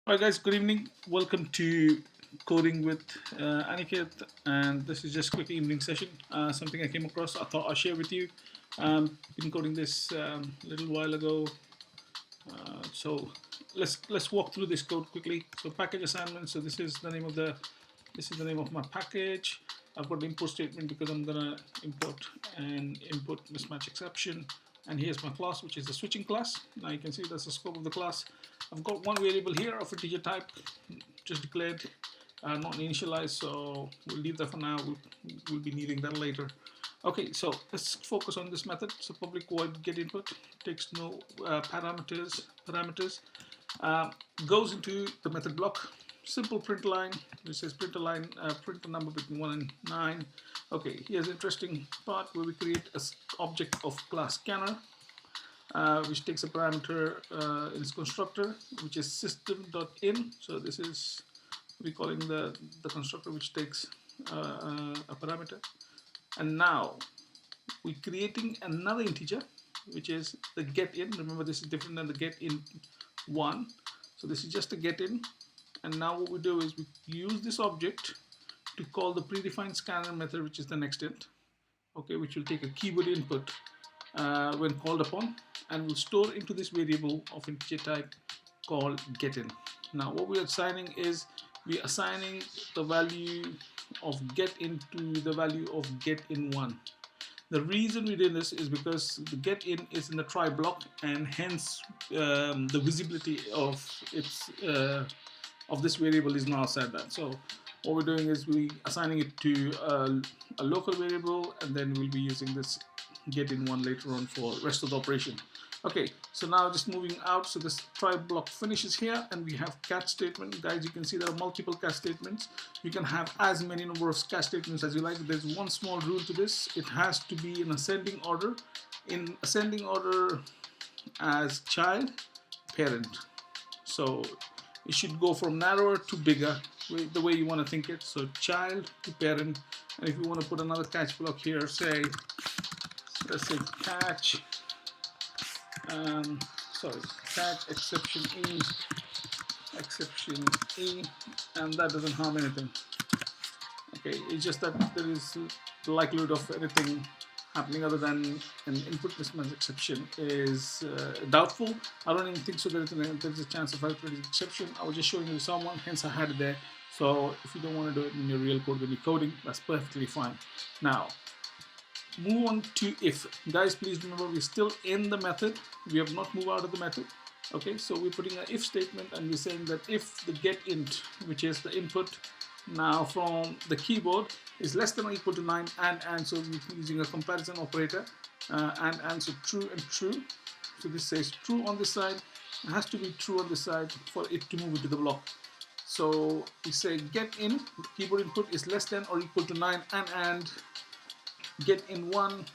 Hi guys, good evening. Welcome to Coding with Aniket, and this is just a quick evening session. Something I came across, I thought I'll share with you. Been coding this a little while ago, so let's walk through this code quickly. So package assignment. So this is the name of my package. I've got the import statement because I'm gonna import an input mismatch exception. And here's my class, which is the switching class. Now you can see that's the scope of the class. I've got one variable here of integer type, just declared, not initialized, so we'll leave that for now. We'll be needing that later. Okay, so let's focus on this method. So public void get input takes no parameters, uh, goes into the method block. Simple print line, which says print a line, print a number between 1 and 9. Okay, here's the interesting part where we create an object of class scanner, which takes a parameter in its constructor, which is system.in. So this is, we're calling the constructor which takes a parameter. And now we're creating another integer, which is the get in. Remember, this is different than the get in one. So this is just a get in. And now what we do is we use this object to call the predefined scanner method, which is the next int, okay, which will take a keyboard input when called upon, and will store into this variable of integer type called getIn. Now what we are assigning is we are assigning the value of getIn to the value of getIn1. The reason we did this is because the getIn is in the try block, and hence the visibility of its of this variable is now set that. So what we're doing is we assigning it to a local variable, and then we'll be using this getIn1 later on for rest of the operation. Okay, so now just moving out, so this try block finishes here, and we have catch statement. Guys, you can see there are multiple catch statements. You can have as many number of catch statements as you like. There's one small rule to this: it has to be in ascending order. In ascending order as child, parent. So it should go from narrower to bigger, the way you want to think it. So child to parent. And if you want to put another catch block here, say, let's say catch, sorry, catch exception E, and that doesn't harm anything. Okay, it's just that there is the likelihood of anything happening other than an input mismatch exception is doubtful. I don't even think so that there's a chance of output exception. I was just showing you someone, hence I had it there. So if you don't want to do it in your real code when you're coding, that's perfectly fine. Now, move on to if. Guys, please remember we're still in the method. We have not moved out of the method. Okay, so we're putting an if statement, and we're saying that if the get int, which is the input now from the keyboard, is less than or equal to 9 and, so we're using a comparison operator, and so true and true. So this says true on this side. It has to be true on this side for it to move into the block. So we say get in keyboard input is less than or equal to 9 and getIn1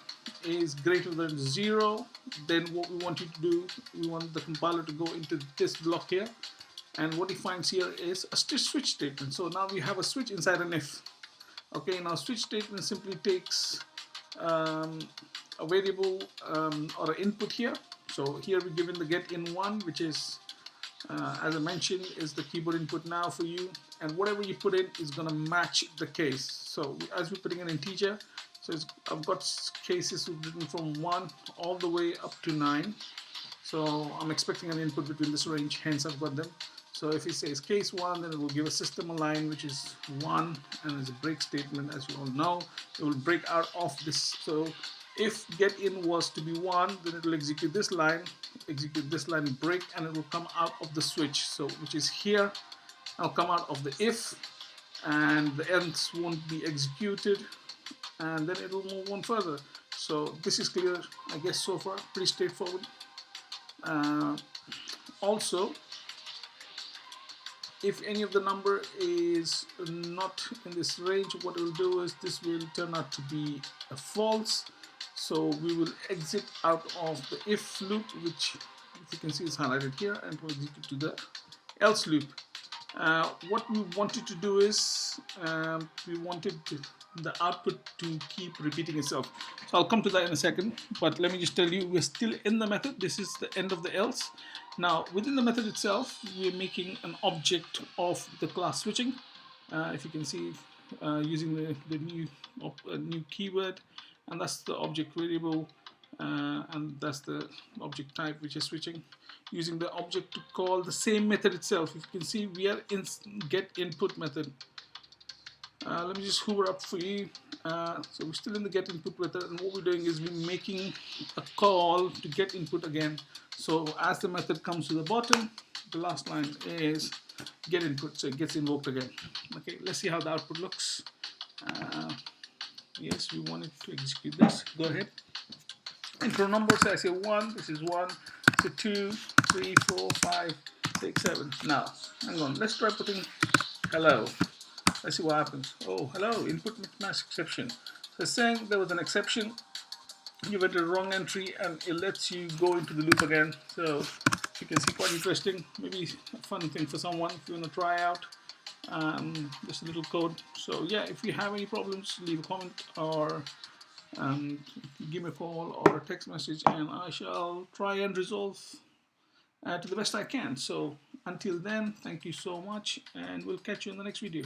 is greater than 0. Then what we want you to do, we want the compiler to go into this block here, and what he finds here is a switch statement. So now we have a switch inside an if. Okay, now switch statement simply takes a variable or an input here. So here we're given the getIn1, which is as I mentioned, is the keyboard input now for you, and whatever you put in is going to match the case. So as we're putting an integer, so I've got cases written from 1 all the way up to 9. So I'm expecting an input between this range, hence I've got them. So if it says case 1, then it will give a system a line which is 1, and it's a break statement, as you all know. It will break out of this. So if getIn was to be 1, then it will execute this line, break, and it will come out of the switch. So which is here. I'll come out of the if, and the else won't be executed, and then it will move on further. So this is clear, I guess, so far, pretty straightforward. Also, if any of the number is not in this range, what it will do is this will turn out to be a false. So we will exit out of the if loop, which, if you can see, is highlighted here, and we'll execute to the else loop. What we wanted to do is we wanted the output to keep repeating itself. So I'll come to that in a second, but let me just tell you, we're still in the method. This is the end of the else, Now, within the method itself, we're making an object of the class switching. If you can see, using the new keyword, and that's the object variable, and that's the object type which is switching. Using the object to call the same method itself. If you can see, we are in get input method. Let me just hoover up for you. So we're still in the get input method, and what we're doing is we're making a call to get input again. So as the method comes to the bottom, the last line is get input, so it gets invoked again. Okay, let's see how the output looks. Yes, we want it to execute this. Go ahead. Intro numbers, I say 1, this is 1, so 2, 3, 4, 5, 6, 7. Now, hang on, let's try putting hello. Let's see what happens. Oh, hello, input mismatch exception. So it's saying there was an exception. You went to the wrong entry and it lets you go into the loop again. So you can see, quite interesting. Maybe a fun thing for someone if you want to try out. Just a little code. So yeah, if you have any problems, leave a comment or give me a call or a text message, and I shall try and resolve to the best I can. So until then, thank you so much, and we'll catch you in the next video.